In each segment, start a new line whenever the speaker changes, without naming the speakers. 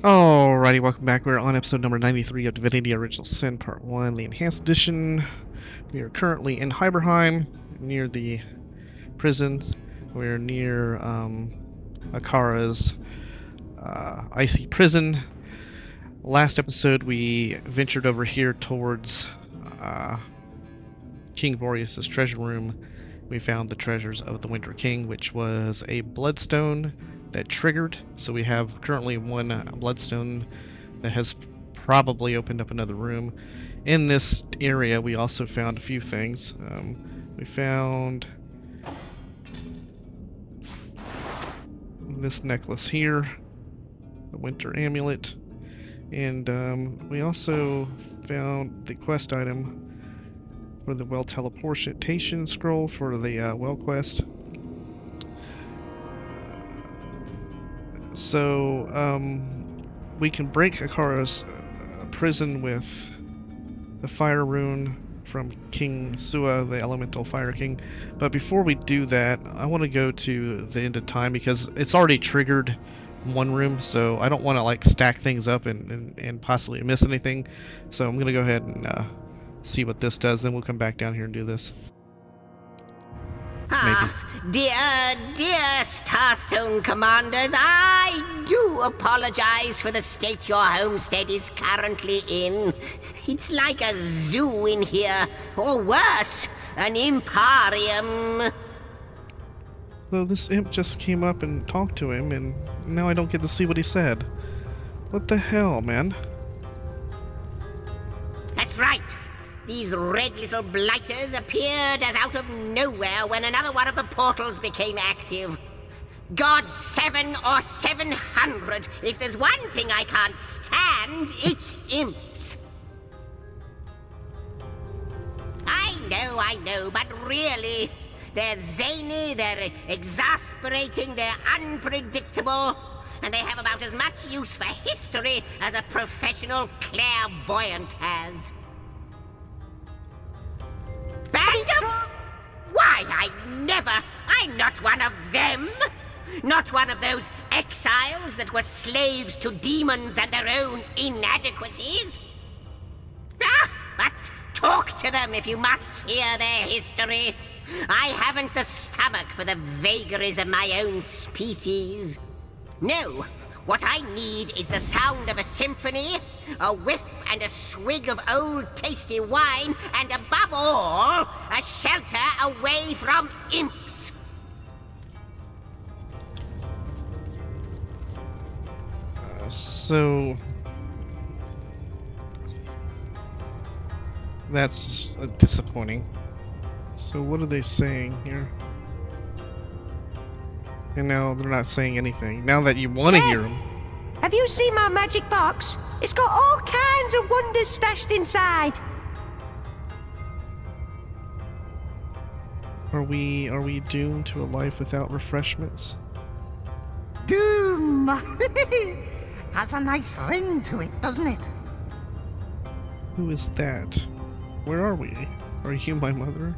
Alrighty, welcome back. We're on episode number 93 of Divinity Original Sin Part 1, the Enhanced Edition. We are currently in Hyberheim, near the prisons. We're near Akara's icy prison. Last episode, we ventured over here towards King Boreas' treasure room. We found the treasures of the Winter King, which was a bloodstone that triggered. So we have currently one bloodstone that has probably opened up another room. In this area, we also found a few things. We found this necklace here, the Winter Amulet, and we also found the quest item for the well teleportation scroll for the well quest. So we can break Akara's prison with the fire rune from King Sua, the elemental fire king. But before we do that, I want to go to the end of time because it's already triggered one room, so I don't want to like stack things up and possibly miss anything. So I'm gonna go ahead and see what this does, then we'll come back down here and do this. Maybe.
Dear Starstone Commanders, I do apologize for the state your homestead is currently in. It's like a zoo in here, or worse, an imparium.
Well, this imp just came up and talked to him, and now I don't get to see what he said. What the hell, man?
That's right. These red little blighters appeared as out of nowhere when another one of the portals became active. God 7 or 700. If there's one thing I can't stand, it's imps. I know, but really, they're zany, they're exasperating, they're unpredictable, and they have about as much use for history as a professional clairvoyant has. Band of? Why, I'm not one of them. Not one of those exiles that were slaves to demons and their own inadequacies. But talk to them if you must hear their history. I haven't the stomach for the vagaries of my own species. No. What I need is the sound of a symphony, a whiff and a swig of old tasty wine, and above all, a shelter away from imps.
So that's disappointing. So what are they saying here? And now they're not saying anything. Now that you want to hear them.
Have you seen my magic box? It's got all kinds of wonders stashed inside.
Are we doomed to a life without refreshments?
Doom! Has a nice ring to it, doesn't it?
Who is that? Where are we? Are you my mother?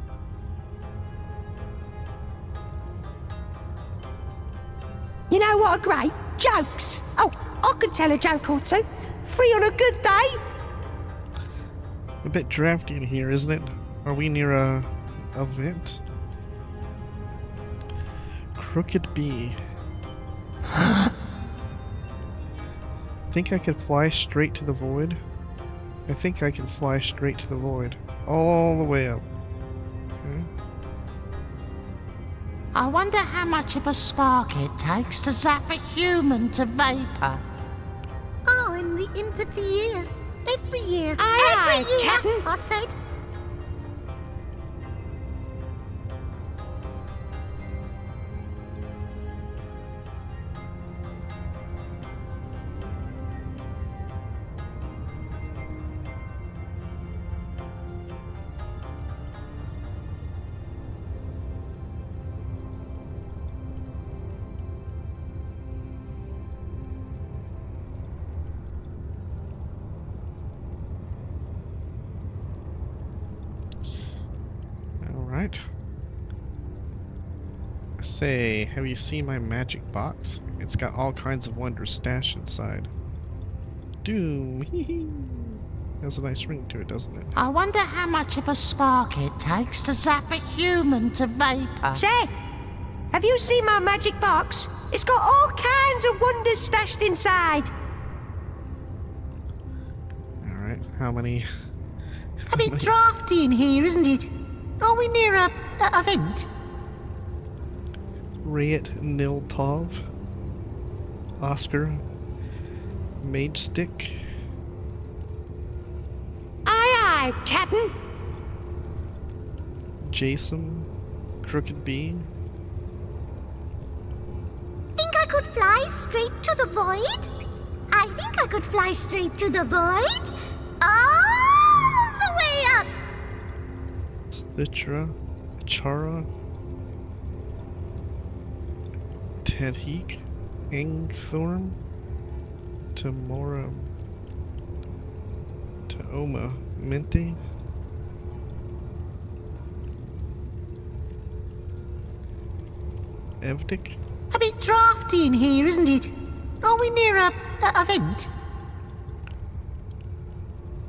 You know what are great? Jokes. Oh, I could tell a joke or two. Free on a good day.
A bit drafty in here, isn't it? Are we near a vent? Crooked Bee. Think I could fly straight to the void? I think I can fly straight to the void. All the way up. Okay.
I wonder how much of a spark it takes to zap a human to vapor.
I'm the imp of the year. Every year.
Aye,
Every year,
Captain.
I said.
Alright. Say, have you seen my magic box? It's got all kinds of wonders stashed inside. Doom. Has a nice ring to it, doesn't it?
I wonder how much of a spark it takes to zap a human to vapor.
Say, have you seen my magic box? It's got all kinds of wonders stashed inside.
Alright, how many?
A bit drafty in here, isn't it? Are we near a vent?
Rayet Niltov. Oscar. Mage Stick.
Aye, aye, Captain.
Jason. Crooked B.
Think I could fly straight to the void? I think I could fly straight to the void. All the way up.
Citra. Chara. Tedheek. Angthorn. Tamora. Taoma. Minty. Evdik.
A bit drafty in here, isn't it? Are we near a vent?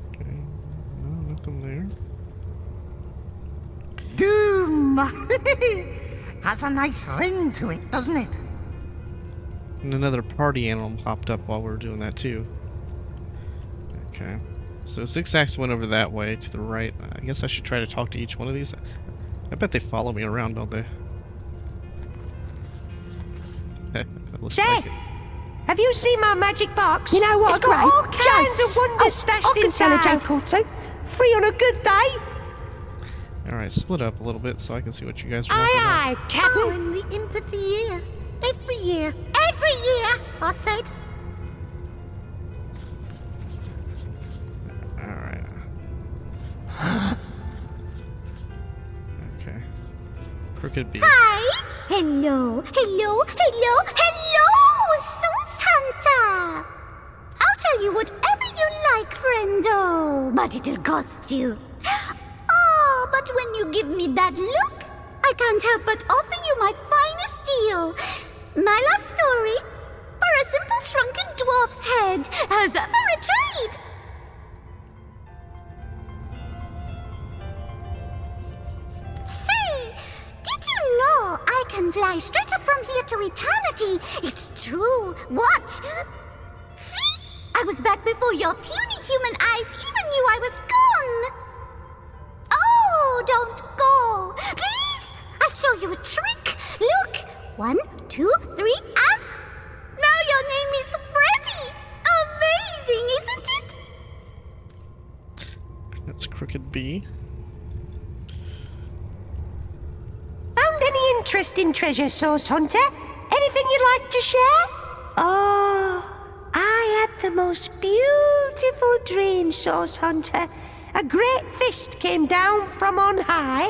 Okay. No, nothing there.
Doom! Has a nice ring to it, doesn't it?
And another party animal popped up while we were doing that too. Okay. So Zigzags went over that way to the right. I guess I should try to talk to each one of these. I bet they follow me around, don't they? Looks
Say,
like it.
have you seen my magic box?
You know what,
It's got
Grace?
all kinds of
Jokes.
wonders stashed
I can
inside.
tell a joke
or two. Free on a good day.
Alright, split up a little bit so I can see what you guys are talking
Aye, aye, Captain.
Oh, in the empathy year. Every year. Every year, I said.
about. Alright. Okay. Crooked B.
Hi. Hello. Hello. Hello. Hello, Sauce Hunter. I'll tell you whatever you like, friendo, but it'll cost you. Oh, but when you give me that look, I can't help but offer you my finest deal. My love story for a simple shrunken dwarf's head. How's that for a trade? Say, did you know I can fly straight up from here to eternity? It's true. What? See? I was back before your puny human eyes even knew I was gone. Oh, don't go. Please, I'll show you a trick. Look. 1, 2, 3, and... Now your name is Freddy. Amazing, isn't it?
That's Crooked B.
Found any interesting treasure, Sauce Hunter? Anything you'd like to share? Oh, I had the most beautiful dream, Sauce Hunter. A great fist came down from on high,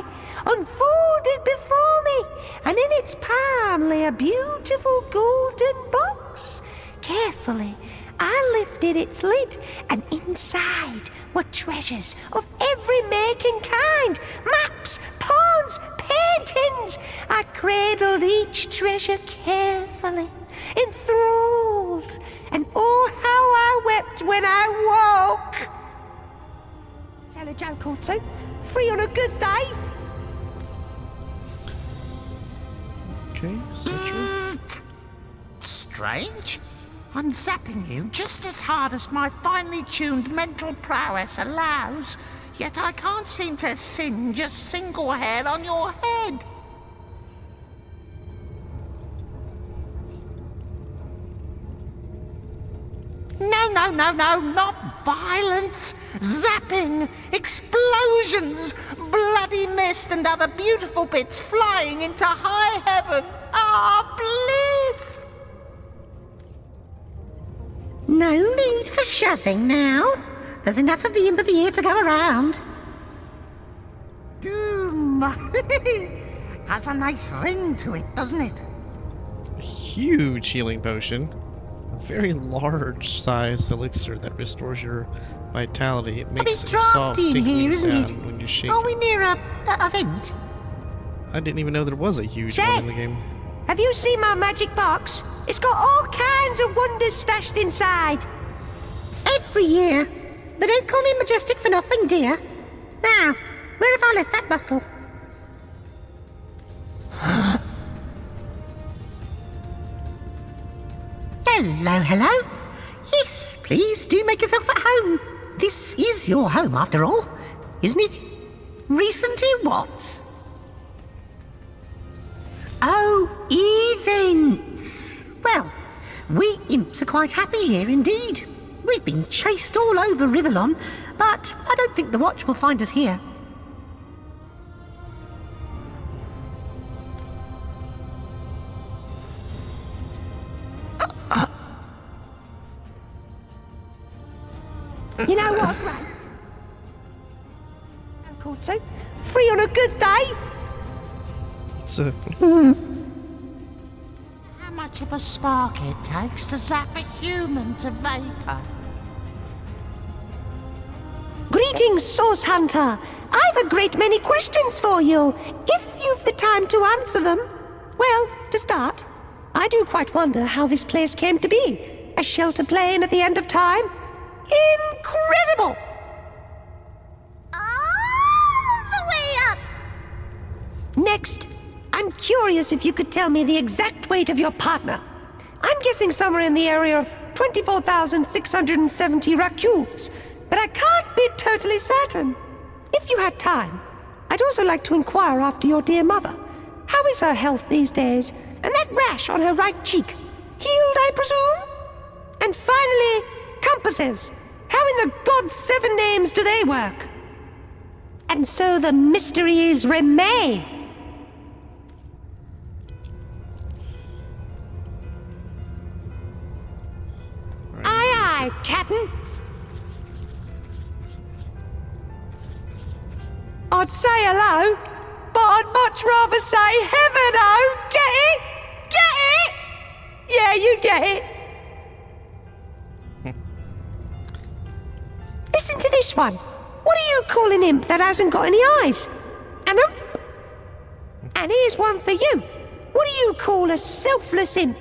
unfolded before me, and in its palm lay a beautiful golden box. Carefully, I lifted its lid, and inside were treasures of every make and kind. Maps, pawns, paintings. I cradled each treasure carefully, enthralled, and oh, how I wept when I woke. Tell a joke or two. Free on a good day.
Okay, Citra.
Strange. I'm zapping you just as hard as my finely tuned mental prowess allows, yet I can't seem to singe a single hair on your head. No, not violence. Zapping, explosions, bloody mist and other beautiful bits flying into high heaven. Ah, bliss!
No need for shoving now. There's enough of the empathy here to go around.
Doom! Has a nice ring to it, doesn't it?
A huge healing potion. A very large sized elixir that restores your vitality. It
A
makes
bit
a soft
drafty in
tinkling
here, isn't it?
sound when you shake
Are
it.
we near a vent?
I didn't even know there was a huge
Say,
one in the game.
have you seen my magic box? It's got all kinds of wonders stashed inside.
Every
every year. They don't call me Majestic for nothing, dear. Now, where have I left that bottle? Hello, hello. Yes, please do make yourself at home. This is your home, after all, isn't it? Recently what? Oh, events. Well, we imps are quite happy here indeed. We've been chased all over Rivellon, but I don't think the watch will find us here. You know what, Ray? Of course so. Free on a good day.
So,
How much of a spark it takes to zap a human to vapor?
Greetings, Source Hunter. I've a great many questions for you, if you've the time to answer them. Well, to start, I do quite wonder how this place came to be. A shelter plane at the end of time? Incredible!
All the way up!
Next, I'm curious if you could tell me the exact weight of your partner. I'm guessing somewhere in the area of 24,670 racules, but I can't be totally certain. If you had time, I'd also like to inquire after your dear mother. How is her health these days? And that rash on her right cheek? Healed, I presume? And finally, compasses. How in the God's 7 names do they work? And so the mysteries remain. Aye, aye, Captain. I'd say hello, but I'd much rather say heaven, oh! Get it? Get it? Yeah, you get it. Listen to this one. What do you call an imp that hasn't got any eyes? An imp? And here's one for you. What do you call a selfless imp?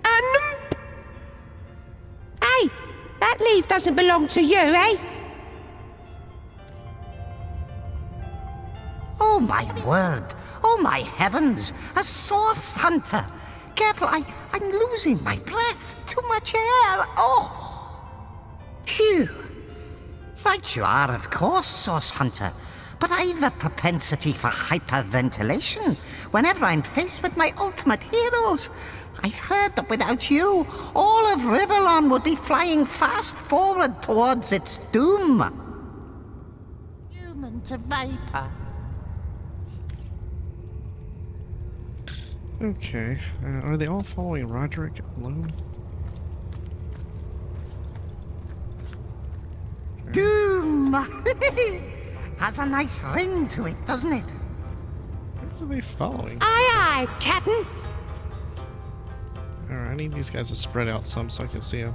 An imp? Hey, that leaf doesn't belong to you, eh?
Oh my word! Oh my heavens! A source hunter! Careful, I'm losing my breath. Too much air. Oh! Phew! Right you are, of course, source hunter. But I've a propensity for hyperventilation whenever I'm faced with my ultimate heroes. I've heard that without you, all of Rivellon would be flying fast forward towards its doom. Human to vapor.
okay. Are they all following Roderick alone?
Doom! Has a nice ring to it, doesn't it?
Who are they following?
Aye, aye, Captain.
Alright, I need these guys to spread out some so I can see them.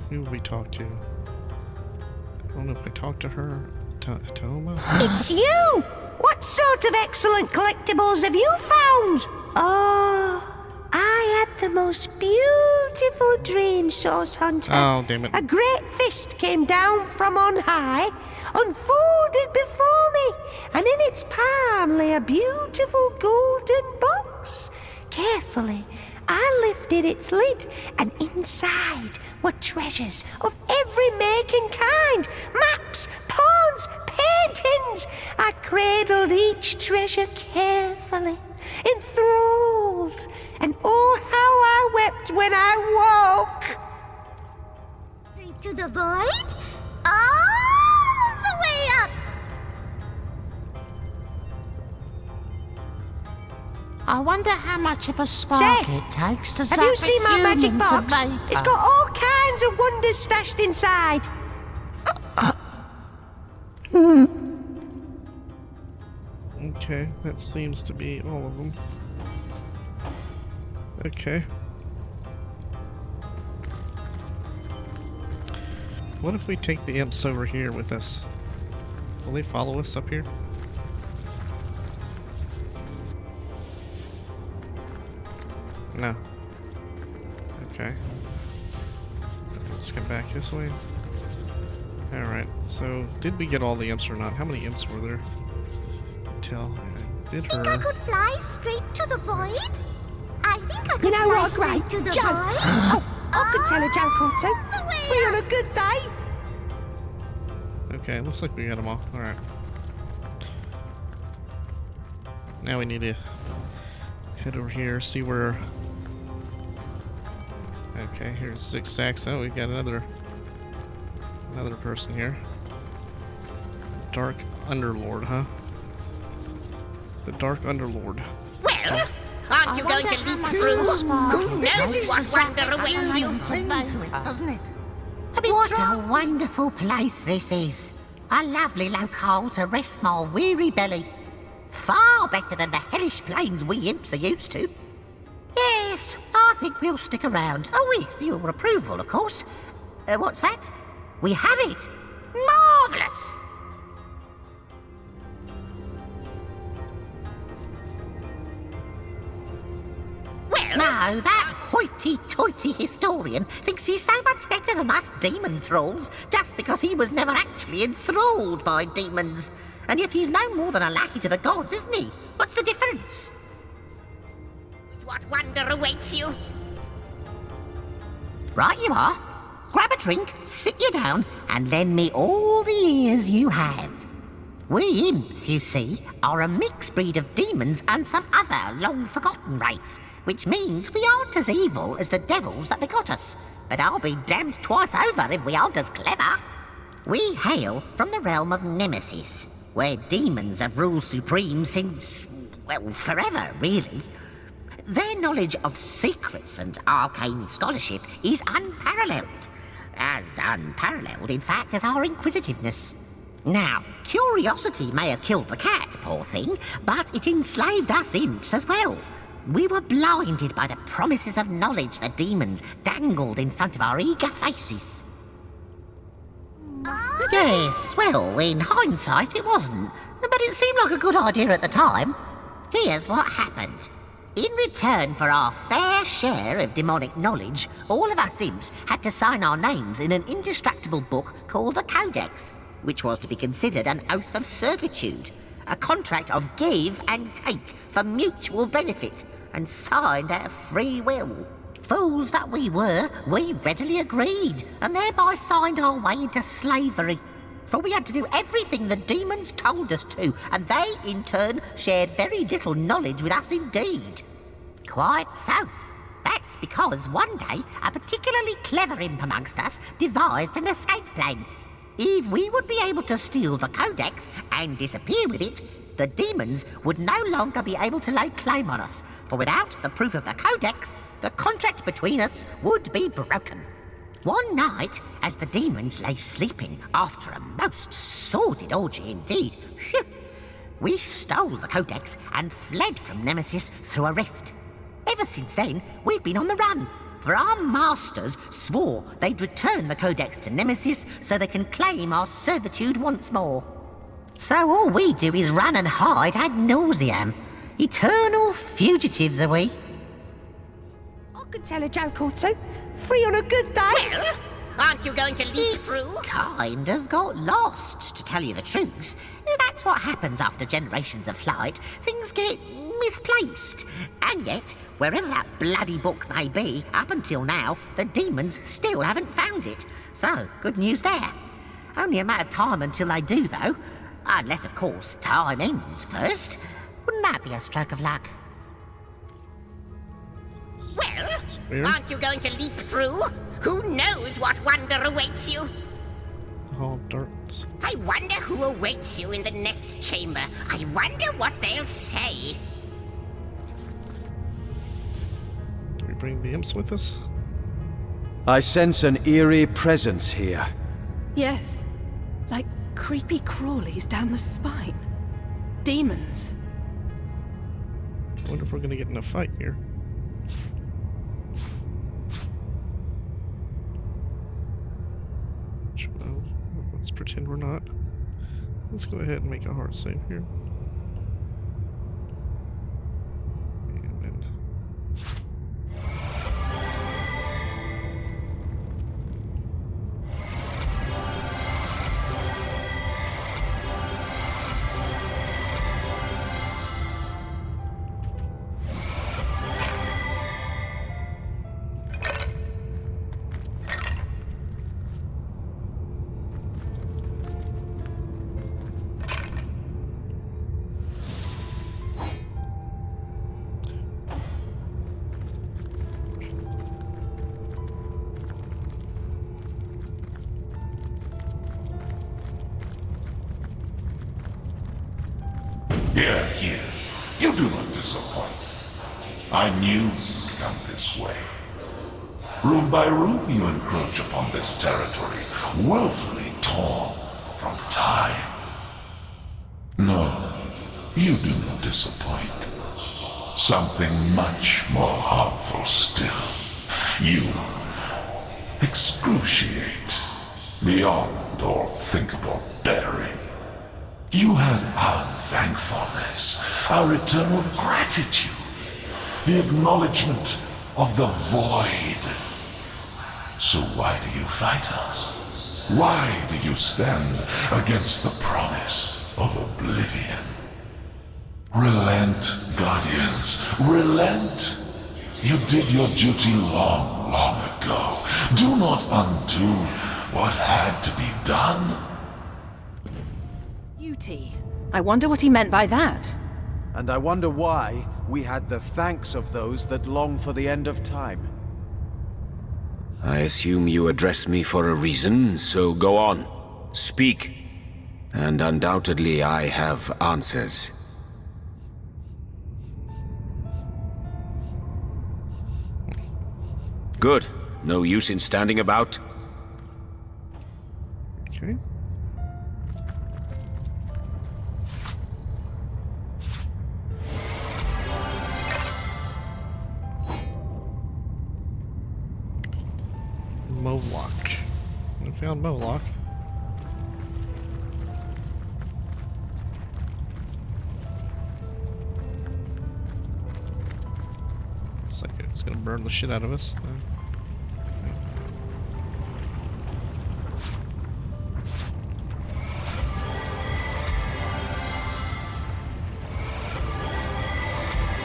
Who have we talked to? I don't know if I talked to her. Toma?
It's you! What sort of excellent collectibles have you found? Oh, I had the most beautiful dream, Source Hunter.
Oh, damn it.
A great fist came down from on high, unfolded before me, and in its palm lay a beautiful golden box. Carefully, I lifted its lid, and inside were treasures of every make and kind. Maps, pawns, paintings. I cradled each treasure carefully, enthralled, and oh, how I wept when I woke.
Straight to the void? All the way up!
I wonder how much of a spark
Say,
it takes to zap
have you
a
seen my magic
human to
box?
vapor.
It's got all kinds of wonders stashed inside.
Okay, that seems to be all of them. Okay. What if we take the imps over here with us? Will they follow us up here? No. Okay. Let's get back this way. Alright, so did we get all the imps or not? How many imps were there? Tell. I did
Think I
her.
could fly straight to the void? I think I could
You know
fly
what,
straight
great
to the
jokes.
void.
Oh, I could tell a joke or two.
The way
Free
up.
on a good day.
Okay, looks like we got them all. Alright. Now we need to head over here, see where... Okay, here's Zigzags. Oh, we got another person here. Dark Underlord, huh? The Dark Underlord.
Well, aren't you going to leap through? Who knows what wonder awaits you?
Doesn't it?
What a wonderful place this is. A lovely locale to rest my weary belly. Far better than the hellish plains we imps are used to. Yes, I think we'll stick around. Oh, with your approval, of course. What's that? We have it. Marvellous.
Well,
No, that hoity-toity historian thinks he's so much better than us demon thralls just because he was never actually enthralled by demons. And yet he's no more than a lackey to the gods, isn't he? What's the difference?
what wonder awaits you?
Right you are. Grab a drink, sit you down, and lend me all the ears you have. We imps, you see, are a mixed breed of demons and some other long-forgotten race, which means we aren't as evil as the devils that begot us. But I'll be damned twice over if we aren't as clever. We hail from the realm of Nemesis, where demons have ruled supreme since, well, forever, really. Their knowledge of secrets and arcane scholarship is unparalleled. As unparalleled, in fact, as our inquisitiveness. Now, curiosity may have killed the cat, poor thing, but it enslaved us imps as well. We were blinded by the promises of knowledge the demons dangled in front of our eager faces. Yes, well, in hindsight it wasn't, but it seemed like a good idea at the time. Here's what happened. In return for our fair share of demonic knowledge, all of us imps had to sign our names in an indestructible book called the Codex, which was to be considered an oath of servitude, a contract of give and take for mutual benefit, and signed out of free will. Fools that we were, we readily agreed, and thereby signed our way into slavery. For we had to do everything the demons told us to, and they, in turn, shared very little knowledge with us indeed. Quite so. That's because one day, a particularly clever imp amongst us devised an escape plan. If we would be able to steal the Codex and disappear with it, the demons would no longer be able to lay claim on us, for without the proof of the Codex, the contract between us would be broken. One night, as the demons lay sleeping after a most sordid orgy indeed, we stole the Codex and fled from Nemesis through a rift. Ever since then, we've been on the run, for our masters swore they'd return the Codex to Nemesis so they can claim our servitude once more. So all we do is run and hide ad nauseam. Eternal fugitives are we.
I could tell a joke or two. Free on a good day.
Well, aren't you going to leap through?
Kind of got lost, to tell you the truth. That's what happens after generations of flight. Things get misplaced. And yet, wherever that bloody book may be, up until now, the demons still haven't found it. So, good news there. Only a matter of time until they do, though. Unless, of course, time ends first. Wouldn't that be a stroke of luck?
Well,
Weird.
aren't you going to leap through? Who knows what wonder awaits you?
All darts.
I wonder who awaits you in the next chamber. I wonder what they'll say.
Do we bring the imps with us?
I sense an eerie presence here.
Yes, like creepy crawlies down the spine. Demons.
I wonder if we're gonna get in a fight here. Well, let's pretend we're not. Let's go ahead and make a hard save here. And then...
Here, here. You do not disappoint. I knew you'd come this way. Room by room you encroach upon this territory, willfully torn from time. No, you do not disappoint. Something much more harmful still. You excruciate beyond all thinkable bearing. You have our thankfulness, our eternal gratitude, the acknowledgement of the void. So why do you fight us? Why do you stand against the promise of oblivion? Relent, Guardians, relent! You did your duty long, long ago. Do not undo what had to be done.
Duty. I wonder what he meant by that.
And I wonder why we had the thanks of those that long for the end of time.
I assume you address me for a reason, so go on. Speak. And undoubtedly I have answers. Good. No use in standing about.
Okay. Moloch. We found Moloch. Looks like it's gonna burn the shit out of us.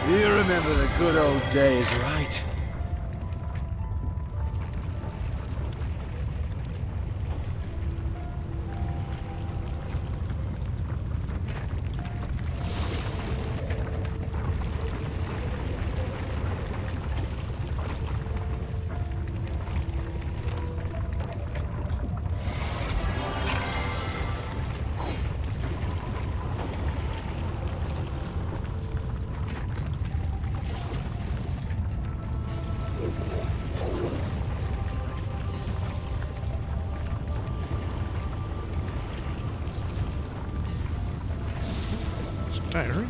You remember the good old days, right?
Diary.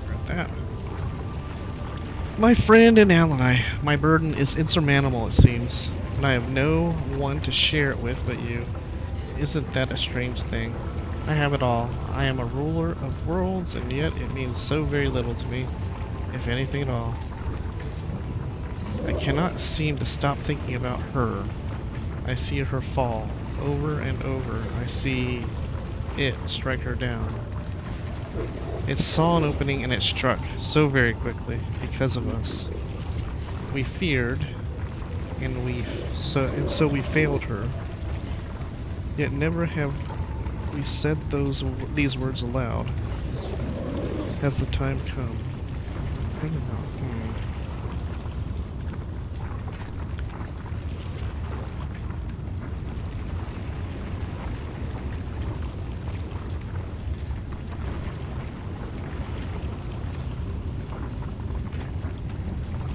Read that. My friend and ally, my burden is insurmountable, it seems, and I have no one to share it with but you. Isn't that a strange thing? I have it all. I am a ruler of worlds, and yet it means so very little to me, if anything at all. I cannot seem to stop thinking about her. I see her fall, over and over. I see it strike her down. It saw an opening and it struck so very quickly because of us. We feared, and so we failed her. Yet never have we said these words aloud. Has the time come?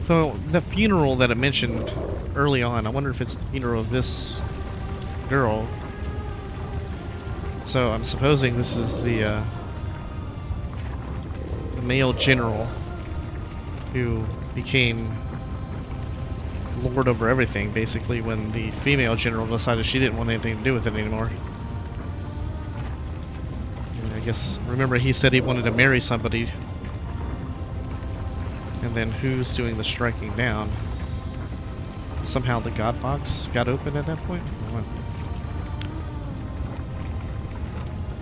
So, the funeral that I mentioned early on, I wonder if it's the funeral of this girl. So, I'm supposing this is the male general who became lord over everything, basically, when the female general decided she didn't want anything to do with it anymore. And I guess, remember he said he wanted to marry somebody. And then who's doing the striking down? Somehow the God box got open at that point?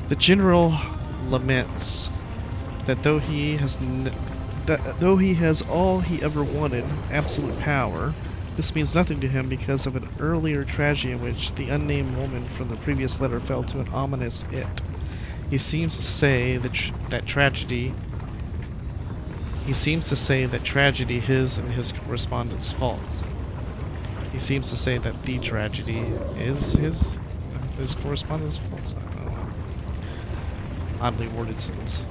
The general laments that though he has all he ever wanted, absolute power, this means nothing to him because of an earlier tragedy in which the unnamed woman from the previous letter fell to an ominous it. He seems to say that tragedy, his and his correspondent's fault. He seems to say that the tragedy is his correspondent's fault. I don't know. oddly worded sentence.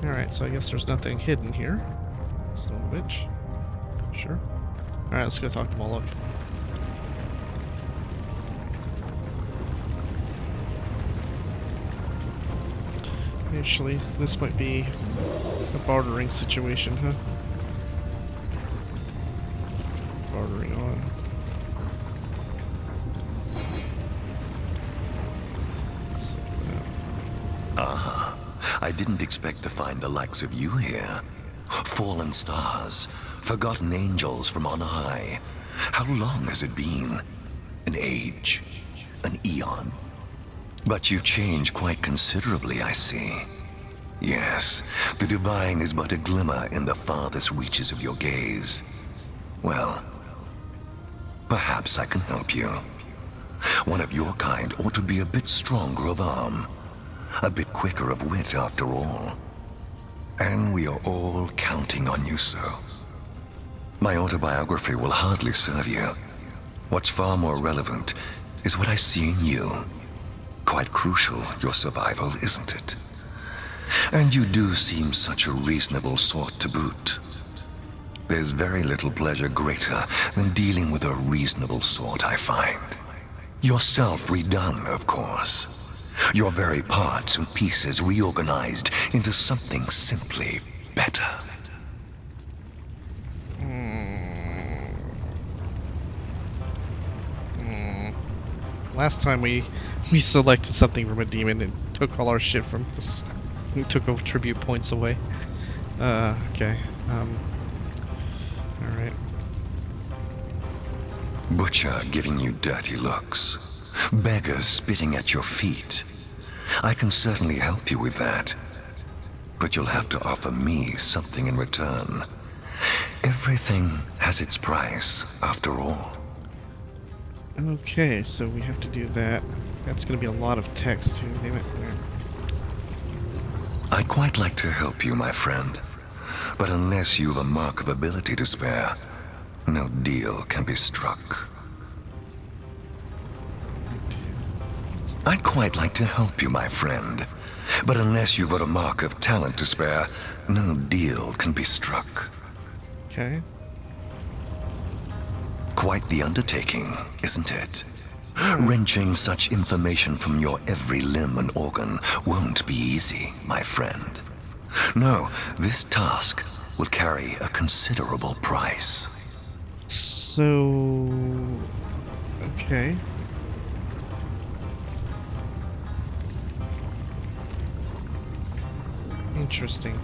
Alright, so I guess there's nothing hidden here. Son of a bitch. Sure. Alright, let's go talk to Moloch. Actually, this might be a bartering situation, huh? Bartering on.
I didn't expect to find the likes of you here. Fallen stars, forgotten angels from on high. How long has it been? An age? An eon? But you've changed quite considerably, I see. Yes, the divine is but a glimmer in the farthest reaches of your gaze. Well, perhaps I can help you. One of your kind ought to be a bit stronger of arm. A bit quicker of wit, after all. And we are all counting on you, sir. My autobiography will hardly serve you. What's far more relevant is what I see in you. Quite crucial, your survival, isn't it? And you do seem such a reasonable sort to boot. There's very little pleasure greater than dealing with a reasonable sort, I find. Yourself redone, of course. Your very parts and pieces reorganized into something simply better.
Last time we selected something from a demon and took all our shit from us. We took our tribute points away. Okay. Alright.
Butcher giving you dirty looks. Beggars spitting at your feet. I can certainly help you with that. But you'll have to offer me something in return. Everything has its price, after all.
Okay, so we have to do that. That's gonna be a lot of text too, damn it.
I'd quite like to help you, my friend. But unless you've a mark of ability to spare, no deal can be struck. I'd quite like to help you, my friend. But unless you've got a mark of talent to spare, no deal can be struck.
Okay.
Quite the undertaking, isn't it? Wrenching such information from your every limb and organ won't be easy, my friend. No, this task will carry a considerable price.
So... okay. Interesting.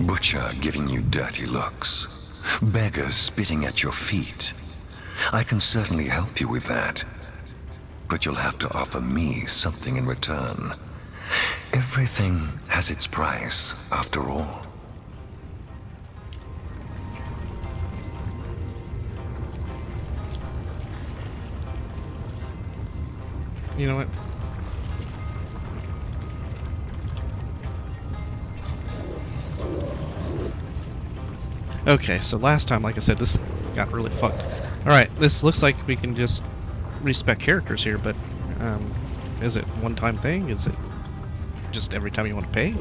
Butcher giving you dirty looks. Beggars spitting at your feet. I can certainly help you with that. But you'll have to offer me something in return. Everything has its price, after all.
You know what? Okay, so last time, like I said, this got really fucked. Alright, this looks like we can just respec characters here, but is it one-time thing? Is it just every time you want to pay?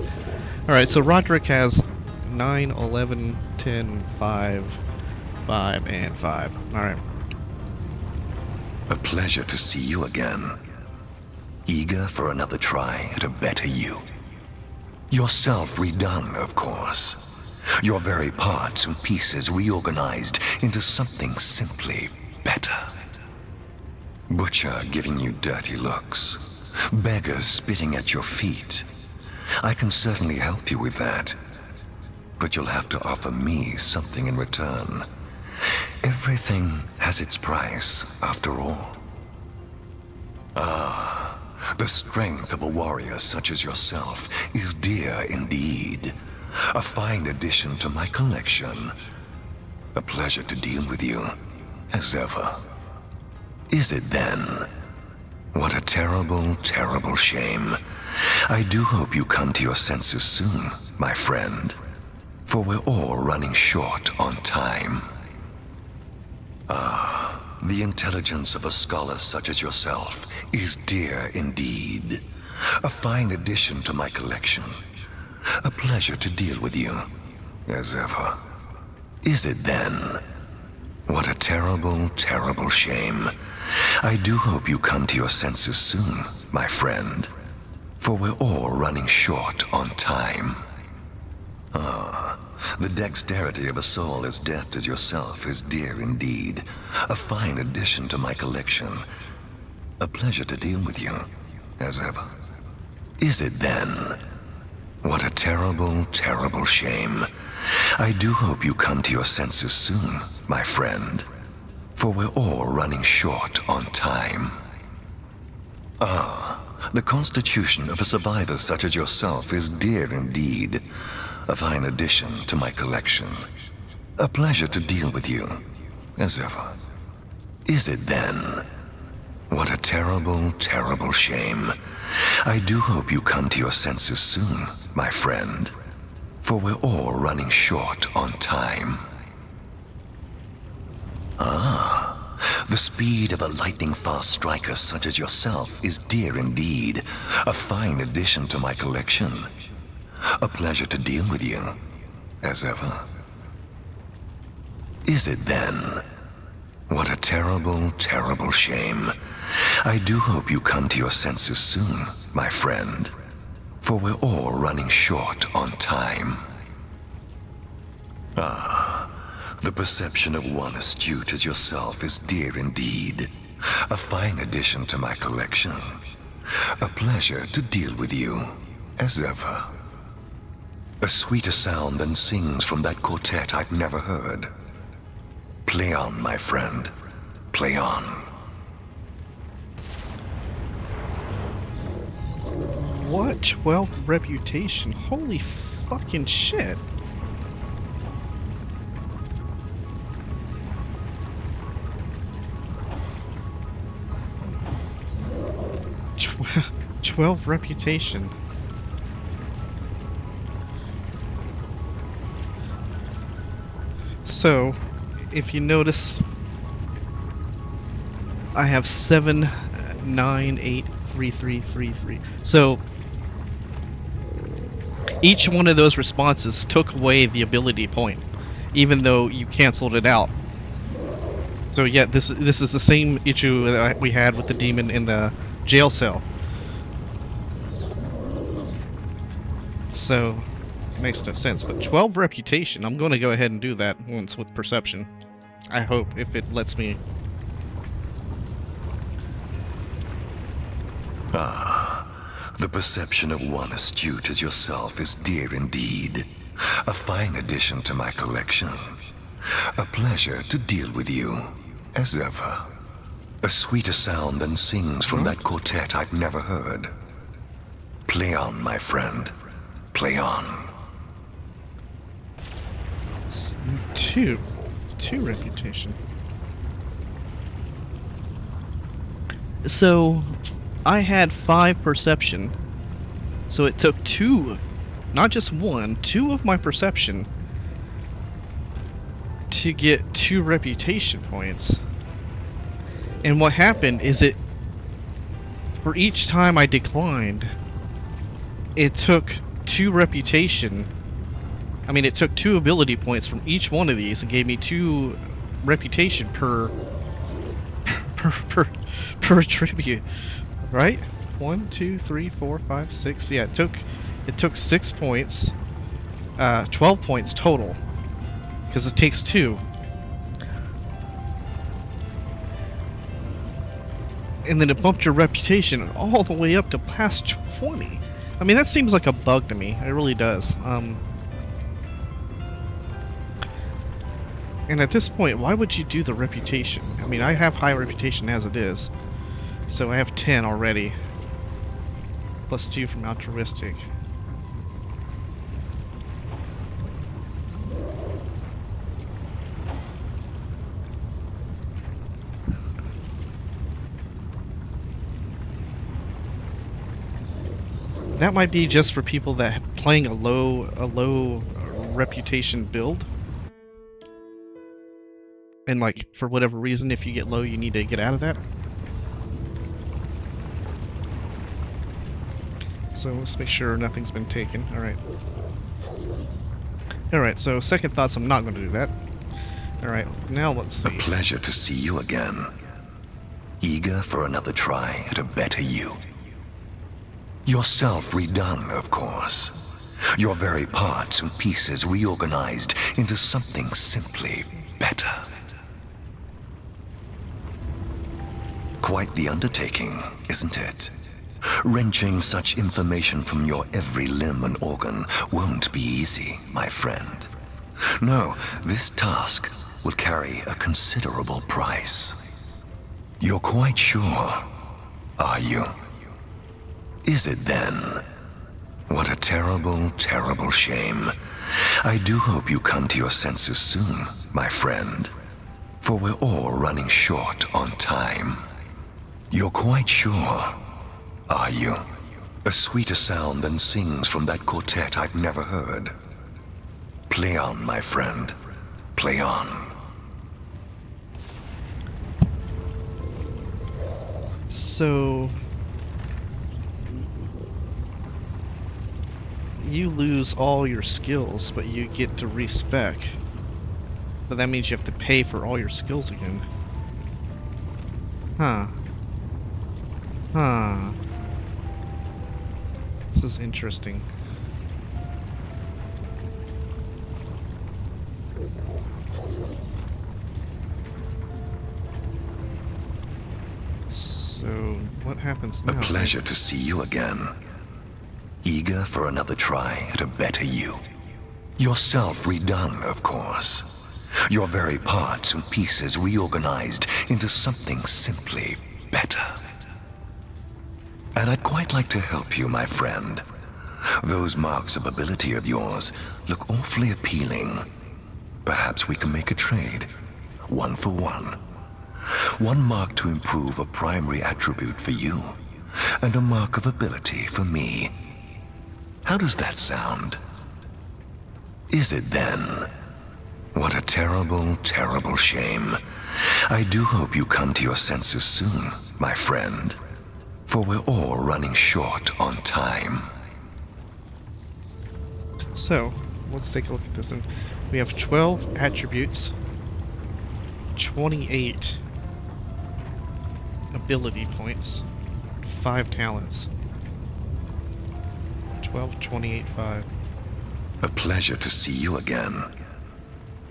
Alright, so Roderick has 9, 11, 10, 5, 5, and 5. Alright.
A pleasure to see you again. Eager for another try at a better you. Yourself redone, of course. Your very parts and pieces reorganized into something simply better. Butcher giving you dirty looks. Beggars spitting at your feet. I can certainly help you with that. But you'll have to offer me something in return. Everything has its price, after all. Ah, the strength of a warrior such as yourself is dear indeed. A fine addition to my collection. A pleasure to deal with you, as ever. Is it then? What a terrible, terrible shame. I do hope you come to your senses soon, my friend. For we're all running short on time. The intelligence of a scholar such as yourself is dear indeed. A fine addition to my collection. A pleasure to deal with you, as ever. Is it then? What a terrible, terrible shame. I do hope you come to your senses soon, my friend. For we're all running short on time. The dexterity of a soul as deft as yourself is dear indeed. A fine addition to my collection. A pleasure to deal with you, as ever. Is it then? What a terrible, terrible shame. I do hope you come to your senses soon, my friend. For we're all running short on time. The constitution of a survivor such as yourself is dear indeed. A fine addition to my collection. A pleasure to deal with you, as ever. Is it then? What a terrible, terrible shame. I do hope you come to your senses soon, my friend. For we're all running short on time. The speed of a lightning-fast striker such as yourself is dear indeed. A fine addition to my collection. A pleasure to deal with you, as ever. Is it then? What a terrible, terrible shame. I do hope you come to your senses soon, my friend. For we're all running short on time. The perception of one astute as yourself is dear indeed. A fine addition to my collection. A pleasure to deal with you, as ever. A sweeter sound than sings from that quartet I've never heard. Play on, my friend. Play on.
What? 12 reputation? Holy fucking shit. Tw 12 reputation. So, if you notice, I have 7, 9, 8, 3, 3, 3, 3. So, each one of those responses took away the ability point, even though you canceled it out. So yeah, this is the same issue that we had with the demon in the jail cell. So, it makes no sense. But 12 reputation, I'm going to go ahead and do that once with perception. I hope, if it lets me.
The perception of one astute as yourself is dear indeed. A fine addition to my collection. A pleasure to deal with you, as ever. A sweeter sound than sings from that quartet I've never heard. Play on, my friend. Play on.
2 reputation. So, I had 5 perception. So it took 2, not just 1, 2 of my perception to get 2 reputation points. And what happened is for each time I declined, it took 2 reputation. I mean, it took 2 ability points from each one of these and gave me 2 reputation per tribute, right? 1, 2, 3, 4, 5, 6. Yeah, it took 6 points, 12 points total, because it takes 2. And then it bumped your reputation all the way up to past 20. I mean, that seems like a bug to me. It really does. And at this point, why would you do the reputation? I mean, I have high reputation as it is. So I have 10 already. Plus 2 from altruistic. That might be just for people that playing a low reputation build. And like, for whatever reason, if you get low, you need to get out of that. So let's make sure nothing's been taken. Alright. Alright, so second thoughts, I'm not going to do that. Alright, now let's see.
A pleasure to see you again. Eager for another try at a better you. Yourself redone, of course. Your very parts and pieces reorganized into something simply better. Quite the undertaking, isn't it? Wrenching such information from your every limb and organ won't be easy, my friend. No, this task will carry a considerable price. You're quite sure, are you? Is it then? What a terrible, terrible shame. I do hope you come to your senses soon, my friend. For we're all running short on time. You're quite sure, are you? A sweeter sound than sings from that quartet I've never heard. Play on, my friend. Play on.
So you lose all your skills, but you get to respec. But that means you have to pay for all your skills again. Huh. Huh. This is interesting. So, what happens now?
A pleasure to see you again. Eager for another try at a better you. Yourself redone, of course. Your very parts and pieces reorganized into something simply better. And I'd quite like to help you, my friend. Those marks of ability of yours look awfully appealing. Perhaps we can make a trade. 1 for 1. One mark to improve a primary attribute for you, and a mark of ability for me. How does that sound? Is it then? What a terrible, terrible shame. I do hope you come to your senses soon, my friend. For we're all running short on time.
So, let's take a look at this. And we have 12 attributes, 28 ability points, 5 talents. 12, 28, 5.
A pleasure to see you again.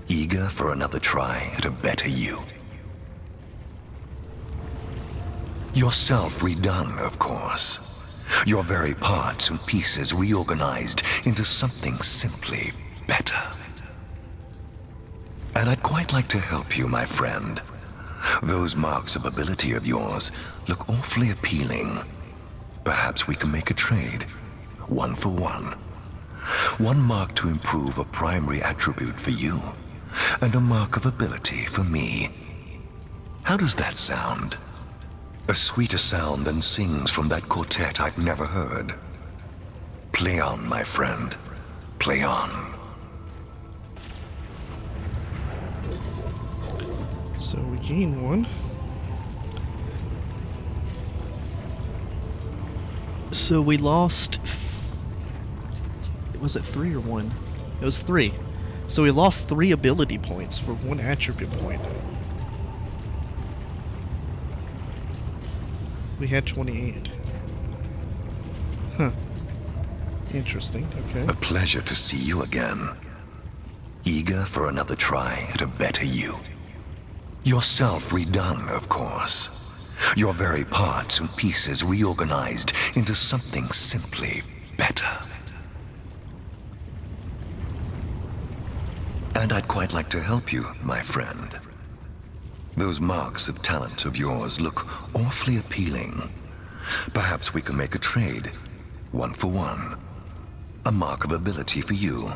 Eager for another try at a better you. Yourself redone, of course. Your very parts and pieces reorganized into something simply better. And I'd quite like to help you, my friend. Those marks of ability of yours look awfully appealing. Perhaps we can make a trade. 1 for 1. One mark to improve a primary attribute for you, and a mark of ability for me. How does that sound? A sweeter sound than sings from that quartet I've never heard. Play on, my friend. Play on.
So we gain 1. So we lost... Was it 3 or 1? It was 3. So we lost 3 ability points for 1 attribute point. We had 28. Huh. Interesting, okay.
A pleasure to see you again. Eager for another try at a better you. Yourself redone, of course. Your very parts and pieces reorganized into something simply better. And I'd quite like to help you, my friend. Those marks of talent of yours look awfully appealing. Perhaps we can make a trade. 1 for 1. A mark of ability for you,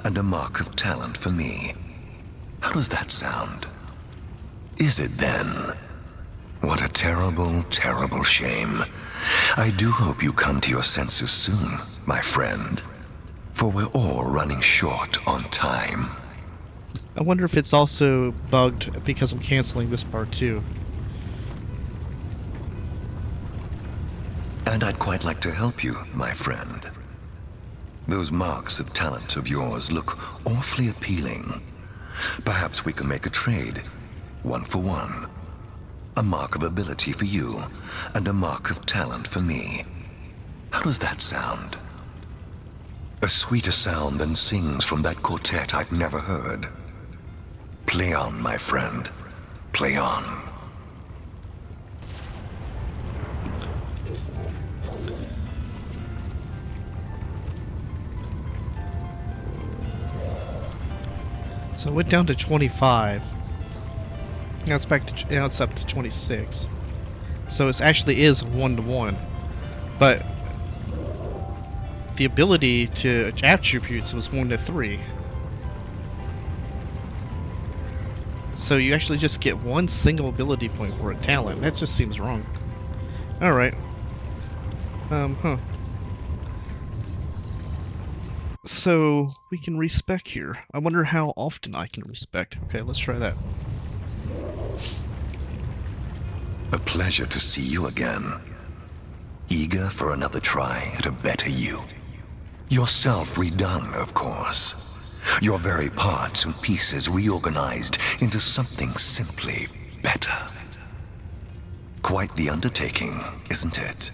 and a mark of talent for me. How does that sound? Is it then? What a terrible, terrible shame. I do hope you come to your senses soon, my friend. For we're all running short on time.
I wonder if it's also bugged because I'm canceling this part too.
And I'd quite like to help you, my friend. Those marks of talent of yours look awfully appealing. Perhaps we can make a trade, 1 for 1. A mark of ability for you, and a mark of talent for me. How does that sound? A sweeter sound than sings from that quartet I've never heard. Play on, my friend. Play on.
So it went down to 25. Now it's back to now it's up to 26. So it actually is 1-to-1, but the ability to attributes was 1-to-3. So you actually just get one single ability point for a talent. That just seems wrong. All right. So we can respec here. I wonder how often I can respec. Okay, let's try that.
A pleasure to see you again. Eager for another try at a better you. Yourself redone, of course. Your very parts and pieces reorganized into something simply better. Quite the undertaking, isn't it?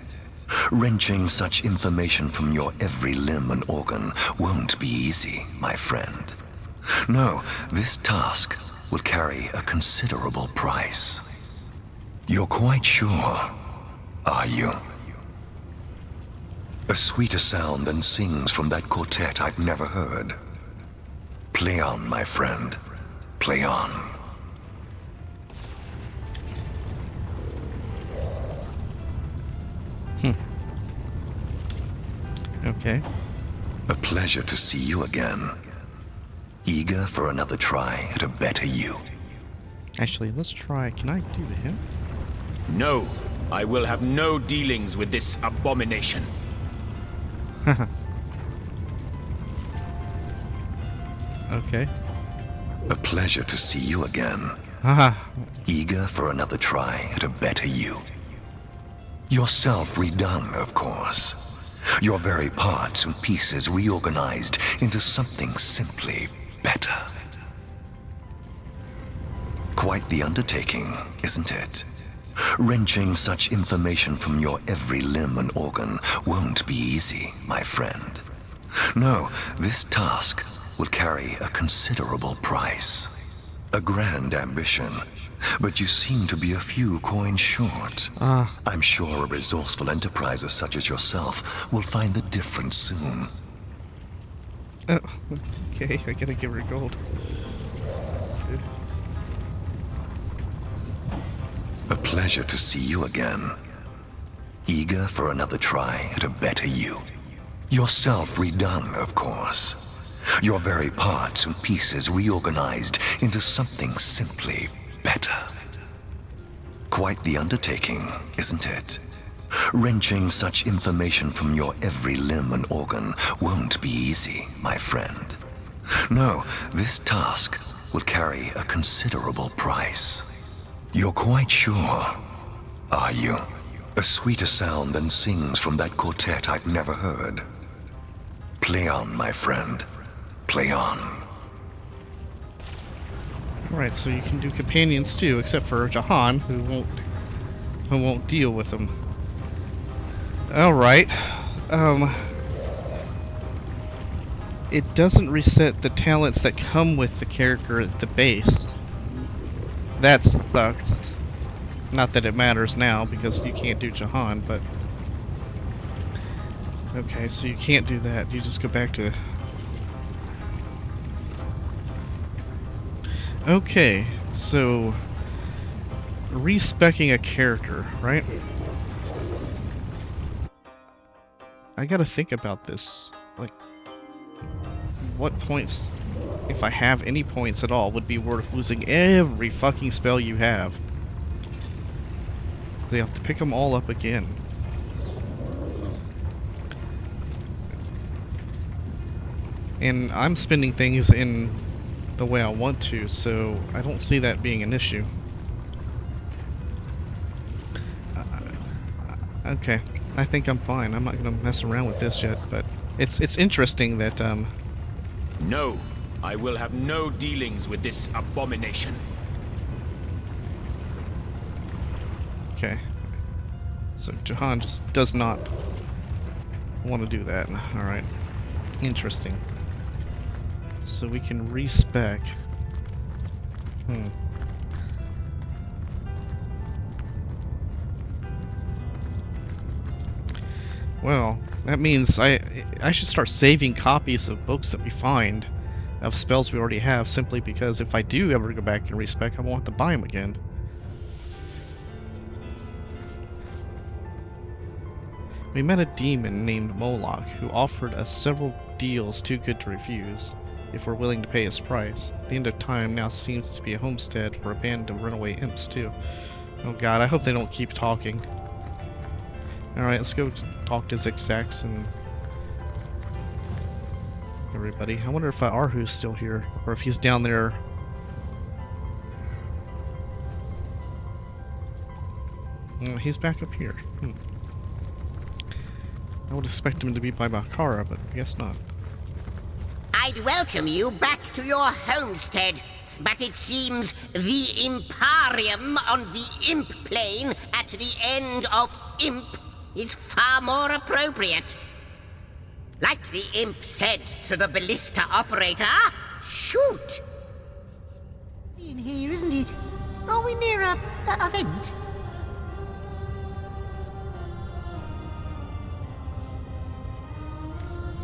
Wrenching such information from your every limb and organ won't be easy, my friend. No, this task will carry a considerable price. You're quite sure, are you? A sweeter sound than sings from that quartet I've never heard. Play on, my friend. Play on.
Okay.
A pleasure to see you again. Eager for another try at a better you.
Actually, let's try. Can I do him?
No, I will have no dealings with this abomination.
Okay.
A pleasure to see you again. Eager for another try at a better you. Yourself redone, of course. Your very parts and pieces reorganized into something simply better. Quite the undertaking, isn't it? Wrenching such information from your every limb and organ won't be easy, my friend. No, this task will carry a considerable price. A grand ambition, but you seem to be a few coins short. I'm sure a resourceful enterpriser such as yourself will find the difference soon.
Okay, I gotta give her gold.
A pleasure to see you again. Eager for another try at a better you. Yourself redone, of course. Your very parts and pieces reorganized into something simply better. Quite the undertaking, isn't it? Wrenching such information from your every limb and organ won't be easy, my friend. No, this task will carry a considerable price. You're quite sure, are you? A sweeter sound than sings from that quartet I've never heard. Play on, my friend. Play on.
Alright, so you can do companions too, except for Jahan, who won't deal with them. Alright. It doesn't reset the talents that come with the character at the base. That sucks. Not that it matters now, because you can't do Jahan, but... Okay, so you can't do that. You just go back to... Okay, so... Respecking a character, right? I gotta think about this. Like, what points, if I have any points at all, would be worth losing every fucking spell you have? They have to pick them all up again. And I'm spending things in the way I want to, so I don't see that being an issue. Okay, I think I'm fine. I'm not gonna mess around with this yet, but it's interesting that
No, I will have no dealings with this abomination.
okay. So Jahan just does not want to do that. Alright. Interesting. So we can respec. Well, that means I should start saving copies of books that we find of spells we already have, simply because if I do ever go back and respec, I won't have to buy them again. We met a demon named Moloch who offered us several deals too good to refuse if we're willing to pay his price. The end of time now seems to be a homestead for a band of runaway imps too. Oh god, I hope they don't keep talking. Alright, let's go talk to Zigzax and everybody. I wonder if Arhu's still here, or if he's down there. He's back up here. I would expect him to be by Bakara, but I guess not.
I'd welcome you back to your homestead, but it seems the Imparium on the Imp plane at the end of Imp is far more appropriate. Like the Imp said to the ballista operator, shoot!
In here, isn't it? Are we near that event?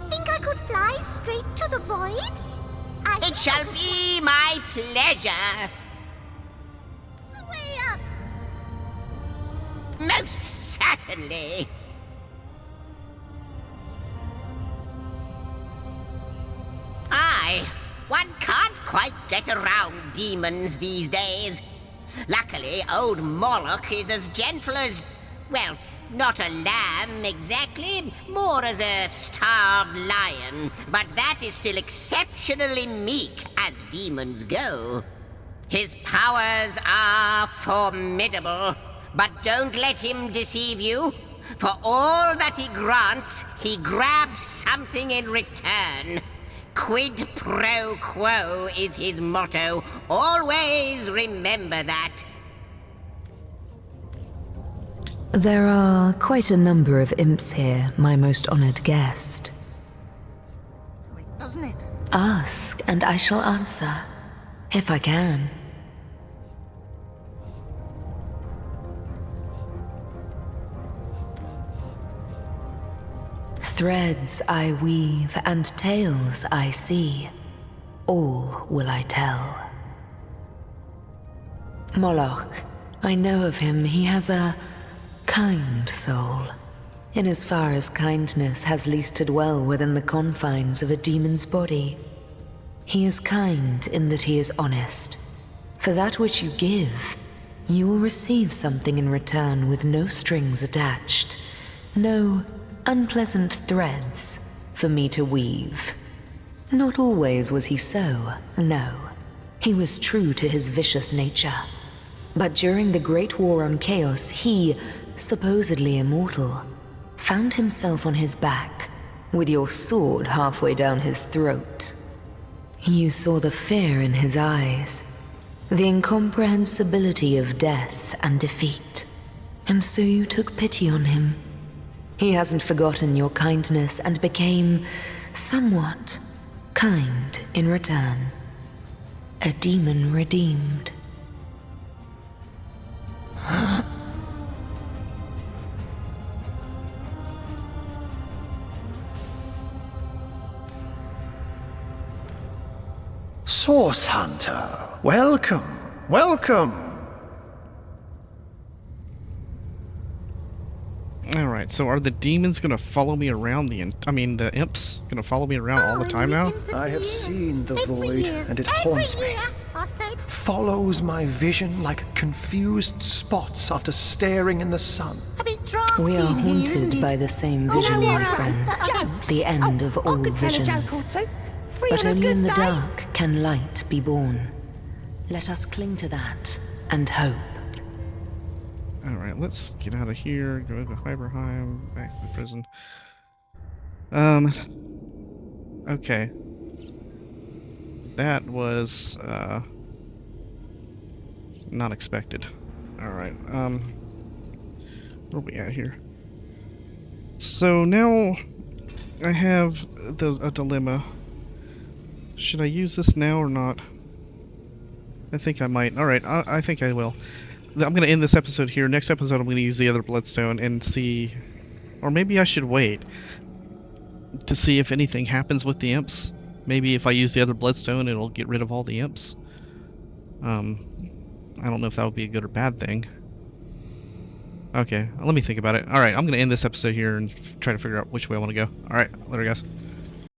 Think I could fly straight to the void?
It shall be my pleasure.
Way up!
Most certainly. Aye, one can't quite get around demons these days. Luckily, old Moloch is as gentle as, well, not a lamb exactly, more as a starved lion, but that is still exceptionally meek as demons go. His powers are formidable, but don't let him deceive you. For all that he grants, he grabs something in return. Quid pro quo is his motto. Always remember that.
There are quite a number of imps here, my most honored guest.
Doesn't it?
Ask, and I shall answer, if I can. Threads I weave and tales I see, all will I tell. Moloch, I know of him, he has a kind soul, in as far as kindness has least to dwell within the confines of a demon's body. He is kind in that he is honest. For that which you give, you will receive something in return with no strings attached, no unpleasant threads for me to weave. Not always was he so, no. He was true to his vicious nature. But during the Great War on Chaos, he, supposedly immortal, found himself on his back, with your sword halfway down his throat. You saw the fear in his eyes, the incomprehensibility of death and defeat, and so you took pity on him. He hasn't forgotten your kindness and became somewhat kind in return. A demon redeemed.
Source Hunter, welcome, welcome.
Alright, so are the demons gonna follow me around the imps gonna follow me around all the time now?
I have seen the void, and it haunts me. follows my vision like confused spots after staring in the sun.
We are haunted by the same vision, my friend. The end of all visions. But only in the dark can light be born. Let us cling to that and hope.
Alright, let's get out of here, go to Hyberheim, back to the prison. Okay. That was, not expected. Alright, where are we at here? So now I have a dilemma. Should I use this now or not? I think I might. Alright, I think I will. I'm going to end this episode here. Next episode I'm going to use the other bloodstone and see... Or maybe I should wait to see if anything happens with the imps. Maybe if I use the other bloodstone it'll get rid of all the imps. I don't know if that would be a good or bad thing. Okay, let me think about it. Alright, I'm going to end this episode here and try to figure out which way I want to go. Alright, later guys.